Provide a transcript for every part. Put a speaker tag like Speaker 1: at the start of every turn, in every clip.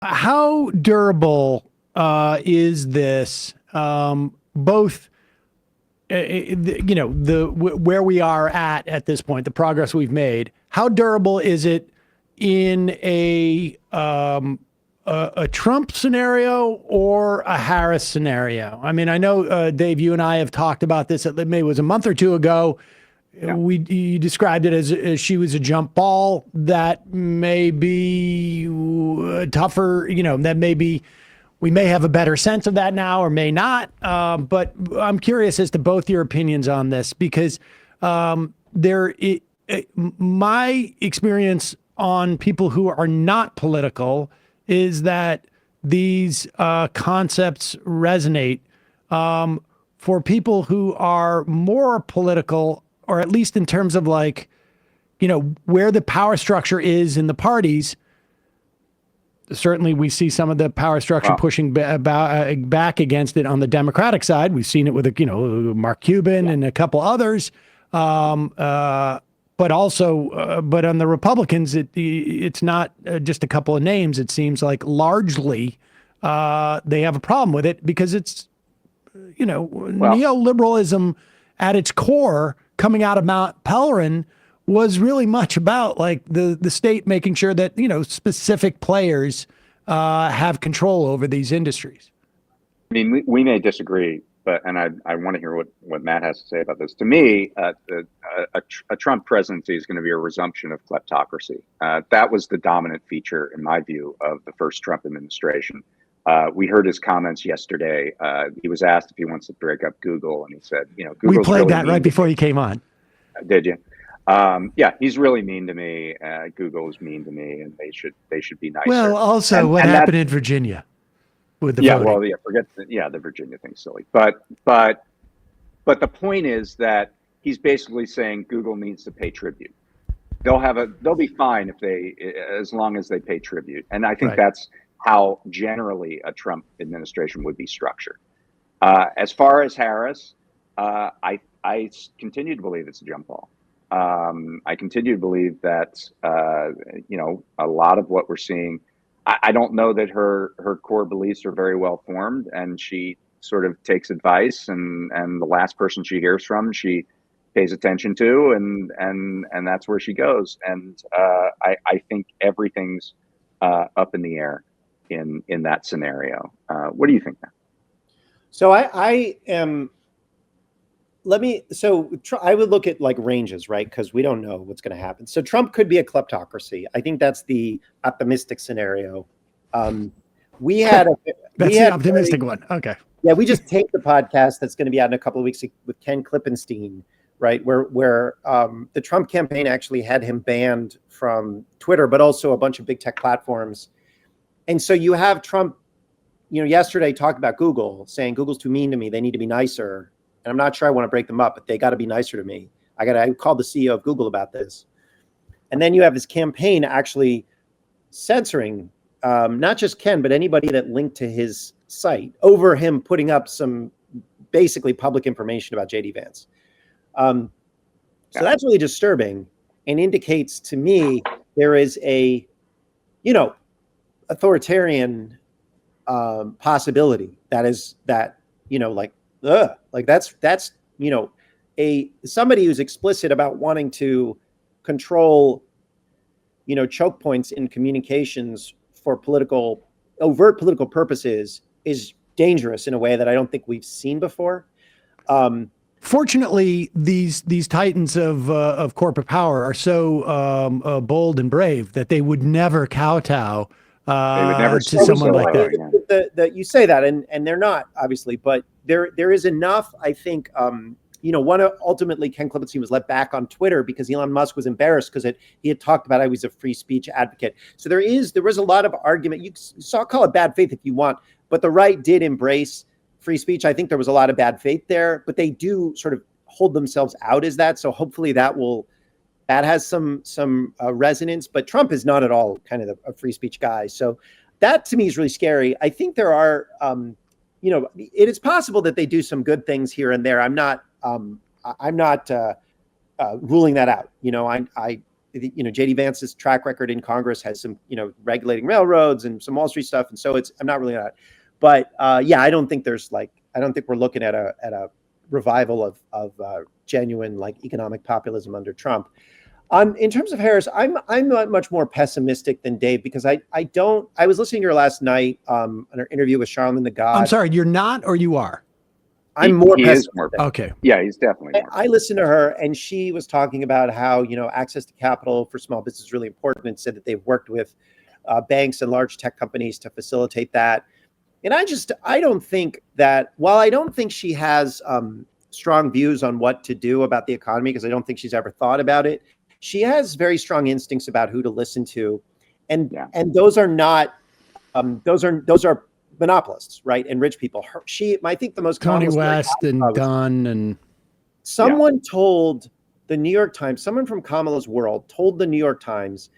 Speaker 1: how durable is this? Both, where we are at this point, the progress we've made. How durable is it in a Trump scenario or a Harris scenario? I mean, I know, Dave, you and I have talked about this. Maybe it was a month or two ago.
Speaker 2: Yeah.
Speaker 1: You described it as she was a jump ball that may be tougher. That may be, we may have a better sense of that now or may not. But I'm curious as to both your opinions on this, because my experience on people who are not political is that these concepts resonate. For people who are more political, or at least in terms of where the power structure is in the parties, certainly we see some of the power structure pushing back against it on the Democratic side. We've seen it with, Mark Cuban and a couple others. But also, but on the Republicans, it's not just a couple of names. It seems like largely they have a problem with it because it's, neoliberalism at its core coming out of Mount Pelerin was really much about the state making sure that, specific players have control over these industries.
Speaker 2: I mean, we may disagree, but I want to hear what Matt has to say about this. To me, a Trump presidency is going to be a resumption of kleptocracy. That was the dominant feature, in my view, of the first Trump administration. We heard his comments yesterday. He was asked if he wants to break up Google, and he said, Google's
Speaker 1: we played
Speaker 2: really
Speaker 1: that right before you came on.
Speaker 2: Did you? Yeah, he's really mean to me. Google is mean to me, and they should be nicer.
Speaker 1: Well, also, what happened in Virginia with the voting?
Speaker 2: Well, forget the Virginia thing's silly. But the point is that he's basically saying Google needs to pay tribute. They'll be fine as long as they pay tribute. And I think that's how generally a Trump administration would be structured. As far as Harris, I continue to believe it's a jump ball. I continue to believe that a lot of what we're seeing, I don't know that her core beliefs are very well formed, and she sort of takes advice, and the last person she hears from, she pays attention to, and that's where she goes. And I think everything's up in the air in that scenario. What do you think, Matt?
Speaker 3: So I would look at ranges, right? Because we don't know what's going to happen. So Trump could be a kleptocracy. I think that's the optimistic scenario. That's the
Speaker 1: optimistic one. Okay.
Speaker 3: Yeah, we just taped the podcast that's going to be out in a couple of weeks with Ken Klippenstein, right? Where the Trump campaign actually had him banned from Twitter, but also a bunch of big tech platforms. And so you have Trump, yesterday talk about Google, saying Google's too mean to me. They need to be nicer. And I'm not sure I want to break them up, but they got to be nicer to me. I called the CEO of Google about this. And then you have his campaign actually censoring not just Ken, but anybody that linked to his site over him putting up some basically public information about JD Vance. So that's really disturbing and indicates to me there is a, authoritarian possibility that's somebody who's explicit about wanting to control, choke points in communications for overt political purposes is dangerous in a way that I don't think we've seen before.
Speaker 1: Fortunately, these titans of corporate power are so bold and brave that they would never kowtow to someone like that.
Speaker 3: You say that, and they're not, obviously, but there is enough, I think. Ultimately, Ken Klippenstein was let back on Twitter because Elon Musk was embarrassed because he had talked about how he was a free speech advocate. So there was a lot of argument. You call it bad faith if you want, but the right did embrace free speech. I think there was a lot of bad faith there, but they do sort of hold themselves out as that. So hopefully that has some resonance. But Trump is not at all kind of a free speech guy. So that to me is really scary. I think there are, it is possible that they do some good things here and there. I'm not ruling that out. JD Vance's track record in Congress has some, regulating railroads and some Wall Street stuff. And so I'm not really that, but yeah, I don't think we're looking at a revival of genuine economic populism under Trump. In terms of Harris, I'm not much more pessimistic than Dave, because I was listening to her last night on her interview with Charlamagne the God.
Speaker 1: I'm sorry, you're not, or you are?
Speaker 3: I'm more pessimistic.
Speaker 1: Okay.
Speaker 2: Yeah, he's definitely more.
Speaker 3: I listened to her, and she was talking about how, access to capital for small business is really important, and said that they've worked with banks and large tech companies to facilitate that. And I don't think that, while I don't think she has strong views on what to do about the economy, because I don't think she's ever thought about it, she has very strong instincts about who to listen to. And those are not, those are monopolists, right? And rich people. I think the most
Speaker 1: Tony West and Dunn and
Speaker 3: someone told the New York Times, someone from Kamala's world told the New York Times,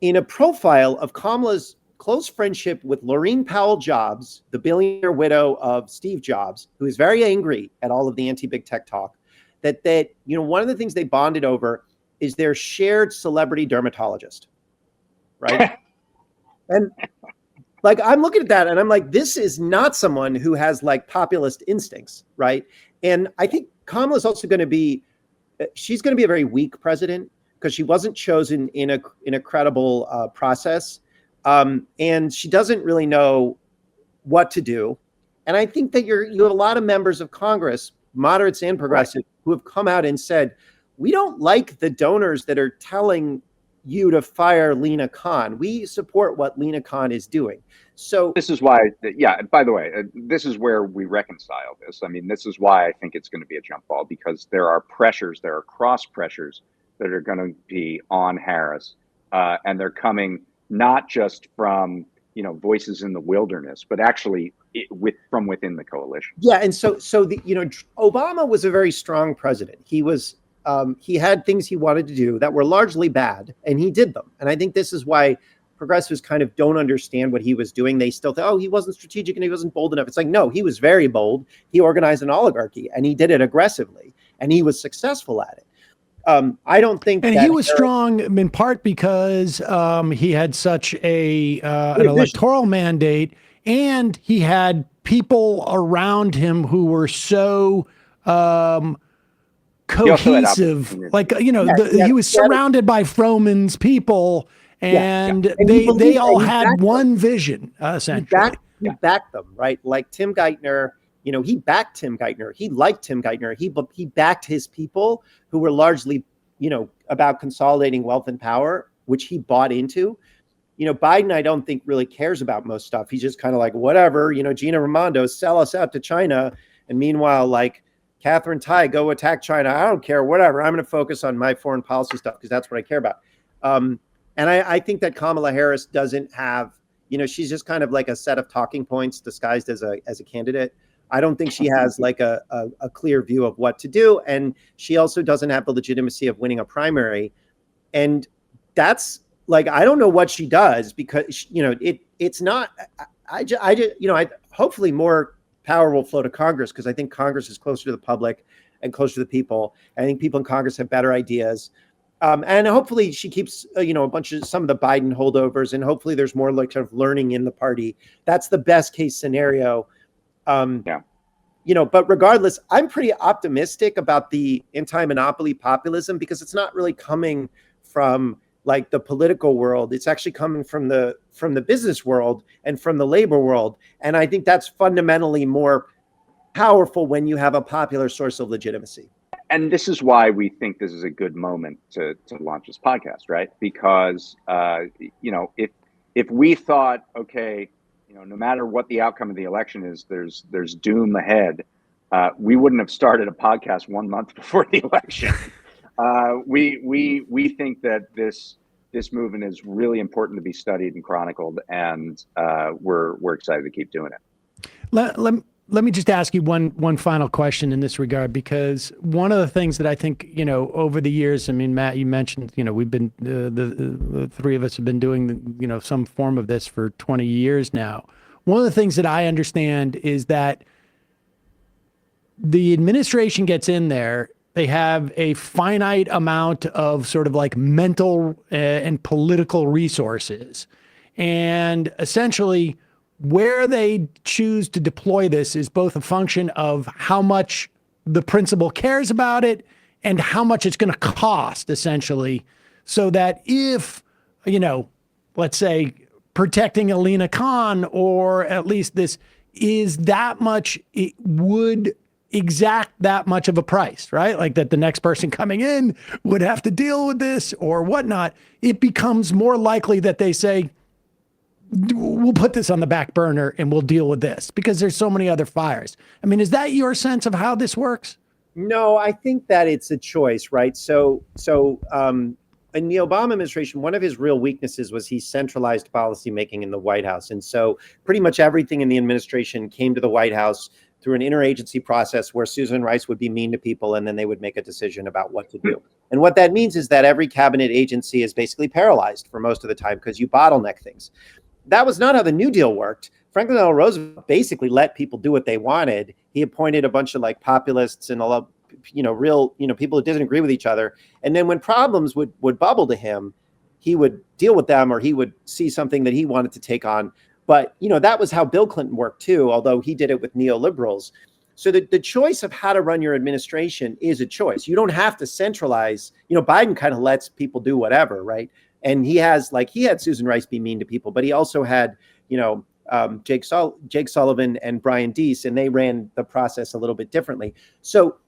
Speaker 3: in a profile of Kamala's close friendship with Laurene Powell Jobs, the billionaire widow of Steve Jobs, who is very angry at all of the anti-big tech talk, that one of the things they bonded over is their shared celebrity dermatologist, right? And I'm looking at that and I'm like, this is not someone who has populist instincts, right? And I think Kamala's also she's going to be a very weak president, because she wasn't chosen in a credible process. And she doesn't really know what to do. And I think that you have a lot of members of Congress, moderates and progressive, who have come out and said, we don't like the donors that are telling you to fire Lina Khan. We support what Lina Khan is doing. So
Speaker 2: this is why, by the way, this is where we reconcile this. I mean, this is why I think it's going to be a jump ball, because there are cross pressures that are going to be on Harris. And they're coming not just from, voices in the wilderness, but actually from within the coalition.
Speaker 3: Yeah. And so Obama was a very strong president. He had things he wanted to do that were largely bad, and he did them. And I think this is why progressives kind of don't understand what he was doing. They still think, he wasn't strategic and he wasn't bold enough. It's like, no, he was very bold. He organized an oligarchy and he did it aggressively, and he was successful at it. I don't think
Speaker 1: and he was strong in part because he had such an electoral mandate, and he had people around him who were so cohesive. He was surrounded by Froman's people, and they all had one vision, essentially.
Speaker 3: He backed them, right? Like Tim Geithner. He backed Tim Geithner. He liked Tim Geithner. He backed his people, who were largely, about consolidating wealth and power, which he bought into. Biden, I don't think really cares about most stuff. He's just kind of like, whatever, Gina Raimondo, sell us out to China. And meanwhile, Catherine Tai, go attack China. I don't care, whatever. I'm going to focus on my foreign policy stuff, because that's what I care about. And I think that Kamala Harris doesn't have, she's just kind of like a set of talking points disguised as a candidate. I don't think she has a clear view of what to do. And she also doesn't have the legitimacy of winning a primary. And that's I don't know what she does, because, it's not, hopefully more power will flow to Congress, because I think Congress is closer to the public and closer to the people. I think people in Congress have better ideas. And hopefully she keeps, some of the Biden holdovers, and hopefully there's more kind of learning in the party. That's the best case scenario. But regardless, I'm pretty optimistic about the anti-monopoly populism, because it's not really coming from the political world. It's actually coming from the business world and from the labor world. And I think that's fundamentally more powerful when you have a popular source of legitimacy.
Speaker 2: And this is why we think this is a good moment to launch this podcast, right? Because, if we thought, okay, no matter what the outcome of the election is, there's doom ahead, we wouldn't have started a podcast 1 month before the election. We think that this movement is really important to be studied and chronicled, and we're excited to keep doing it.
Speaker 1: Let me just ask you one final question in this regard, because one of the things that I think, over the years, I mean, Matt, you mentioned, we've been, the three of us have been doing, some form of this for 20 years now. One of the things that I understand is that the administration gets in there They have a finite amount of sort of like mental and political resources. And essentially, where they choose to deploy this is both a function of how much the principal cares about it and how much it's going to cost, essentially. So that if, let's say protecting Alina Khan, or at least this is that much, it would exact that much of a price, right? Like that the next person coming in would have to deal with this or whatnot. It becomes more likely that they say, we'll put this on the back burner and we'll deal with this because there's so many other fires. I mean, is that your sense of how this works?
Speaker 3: No, I think that it's a choice, right? So in the Obama administration, one of his real weaknesses was he centralized policymaking in the White House. And so pretty much everything in the administration came to the White House through an interagency process where Susan Rice would be mean to people and then they would make a decision about what to do. And what that means is that every cabinet agency is basically paralyzed for most of the time because you bottleneck things. That was not how the New Deal worked. Franklin Delano Roosevelt basically let people do what they wanted. He appointed a bunch of like populists and real people who didn't agree with each other. And then when problems would bubble to him, he would deal with them or he would see something that he wanted to take on. But, that was how Bill Clinton worked too, although he did it with neoliberals. So the choice of how to run your administration is a choice. You don't have to centralize. Biden kind of lets people do whatever, right? And he had Susan Rice be mean to people, but he also had, Jake Sullivan and Brian Deese, and they ran the process a little bit differently. So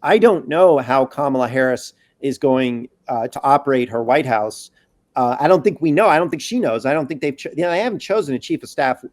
Speaker 3: I don't know how Kamala Harris is going to operate her White House. I don't think we know. I don't think she knows. I don't think they haven't chosen a chief of staff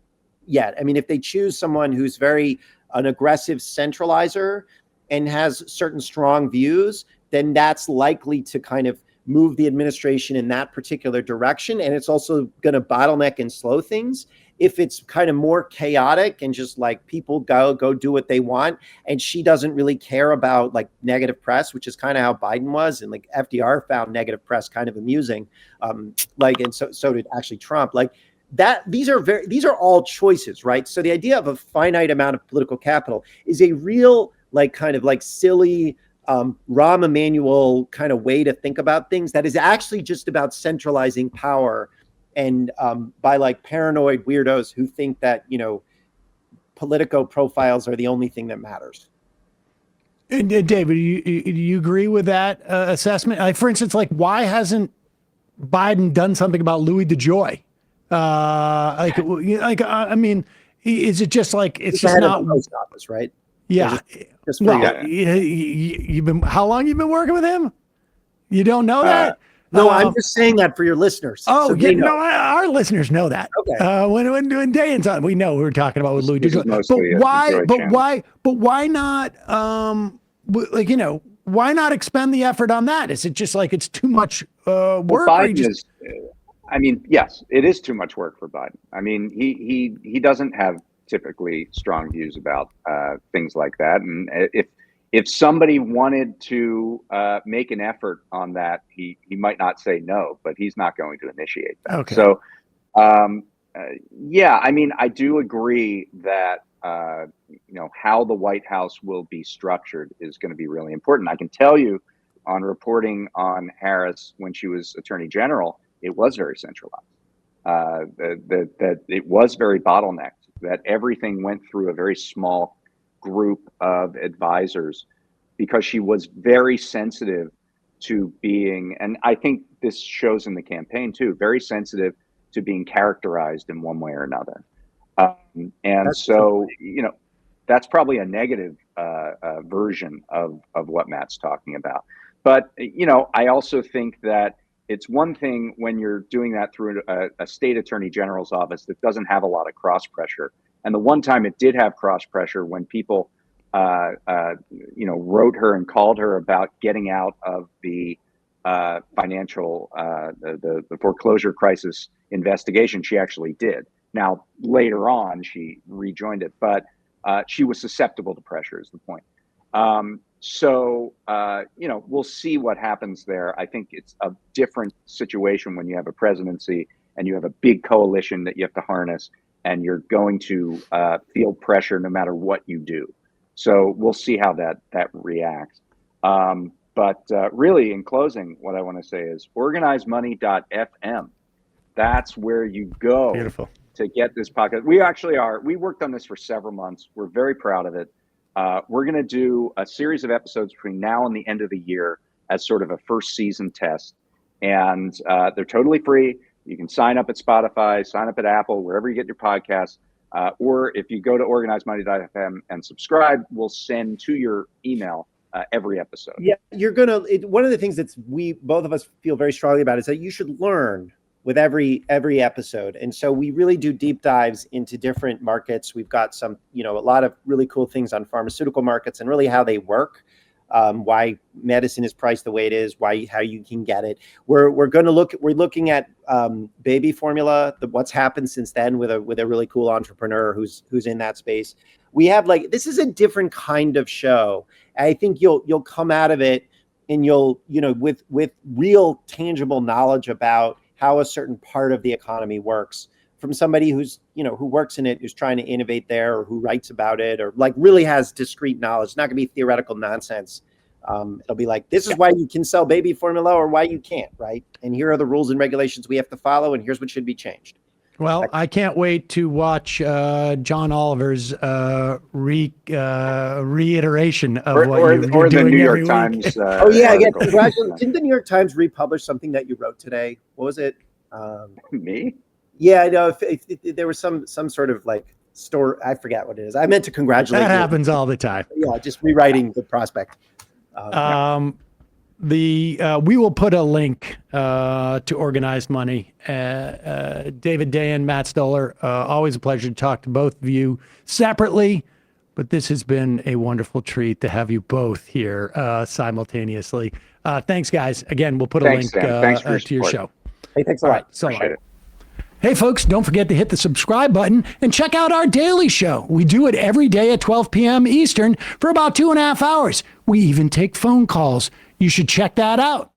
Speaker 3: yet. I mean, if they choose someone who's an aggressive centralizer and has certain strong views, then that's likely to kind of move the administration in that particular direction. And it's also going to bottleneck and slow things. If it's kind of more chaotic and just like people go do what they want, and she doesn't really care about like negative press, which is kind of how Biden was, and like FDR found negative press kind of amusing, and so did actually Trump. Like that, these are all choices, right? So the idea of a finite amount of political capital is a real kind of silly Rahm Emanuel kind of way to think about things that is actually just about centralizing power. And by paranoid weirdos who think that, Politico profiles are the only thing that matters.
Speaker 1: And David, do you agree with that assessment? For instance, why hasn't Biden done something about Louis DeJoy? I mean, is it just it's just not
Speaker 3: post office, right?
Speaker 1: Yeah. How long you been working with him? You don't know that?
Speaker 3: No, I'm just saying that for your listeners.
Speaker 1: Oh, so yeah, no, our listeners know that.
Speaker 3: Okay.
Speaker 1: When doing Dayen's on, we know we're talking about with Louis DeJoy. But why not? Why not expend the effort on that? Is it just it's too much work?
Speaker 2: Well, Biden is. I mean, yes, it is too much work for Biden. I mean, he doesn't have typically strong views about things like that, and if somebody wanted to make an effort on that, he might not say no, but he's not going to initiate that.
Speaker 1: Okay.
Speaker 2: So, yeah, I mean, I do agree that, how the White House will be structured is going to be really important. I can tell you on reporting on Harris when she was Attorney General, it was very centralized, that it was very bottlenecked, that everything went through a very small group of advisors because she was very sensitive to being, and I think this shows in the campaign too, very sensitive to being characterized in one way or another. That's probably a negative version of what Matt's talking about. But, I also think that it's one thing when you're doing that through a state attorney general's office that doesn't have a lot of cross pressure. And the one time it did have cross pressure when people, wrote her and called her about getting out of the financial, the foreclosure crisis investigation, she actually did. Now, later on, she rejoined it, but she was susceptible to pressure is the point. We'll see what happens there. I think it's a different situation when you have a presidency and you have a big coalition that you have to harness, and you're going to feel pressure no matter what you do. So we'll see how that reacts. But really, in closing, what I want to say is organizemoney.fm. That's where you go
Speaker 1: Beautiful.
Speaker 2: to get this podcast. We actually are. We worked on this for several months. We're very proud of it. We're going to do a series of episodes between now and the end of the year as sort of a first season test. And they're totally free. You can sign up at Spotify, sign up at Apple, wherever you get your podcasts. Or if you go to organizemoney.fm and subscribe, we'll send to your email every episode.
Speaker 3: Yeah, one of the things that we both of us feel very strongly about is that you should learn with every episode. And so we really do deep dives into different markets. We've got some, a lot of really cool things on pharmaceutical markets and really how they work. Why medicine is priced the way it is, how you can get it. We're looking at baby formula, what's happened since then with a really cool entrepreneur who's in that space. We have this is a different kind of show. I think you'll come out of it and you'll, with real tangible knowledge about how a certain part of the economy works from somebody who's, who works in it, who's trying to innovate there, or who writes about it, or really has discrete knowledge. It's not gonna be theoretical nonsense. It'll be this is why you can sell baby formula or why you can't, right? And here are the rules and regulations we have to follow, and here's what should be changed.
Speaker 1: Well, I can't wait to watch John Oliver's reiteration of what you're
Speaker 2: or
Speaker 1: doing
Speaker 2: the New York
Speaker 1: every
Speaker 2: Times.
Speaker 1: week.
Speaker 3: Congratulations. Didn't the New York Times republish something that you wrote today? What was it?
Speaker 2: Me?
Speaker 3: Yeah, I know. If there was some sort of store, I forget what it is. I meant to congratulate
Speaker 1: That
Speaker 3: you.
Speaker 1: happens all the time.
Speaker 3: Yeah, just rewriting the prospect.
Speaker 1: We will put a link to Organized Money. David Dayen, Matt Stoller, always a pleasure to talk to both of you separately, but this has been a wonderful treat to have you both here simultaneously. Thanks, guys. Again, we'll put a link to your show.
Speaker 3: Hey, thanks a lot.
Speaker 1: So
Speaker 2: Appreciate it.
Speaker 1: Hey, folks, don't forget to hit the subscribe button and check out our daily show. We do it every day at 12 p.m. Eastern for about 2.5 hours. We even take phone calls. You should check that out.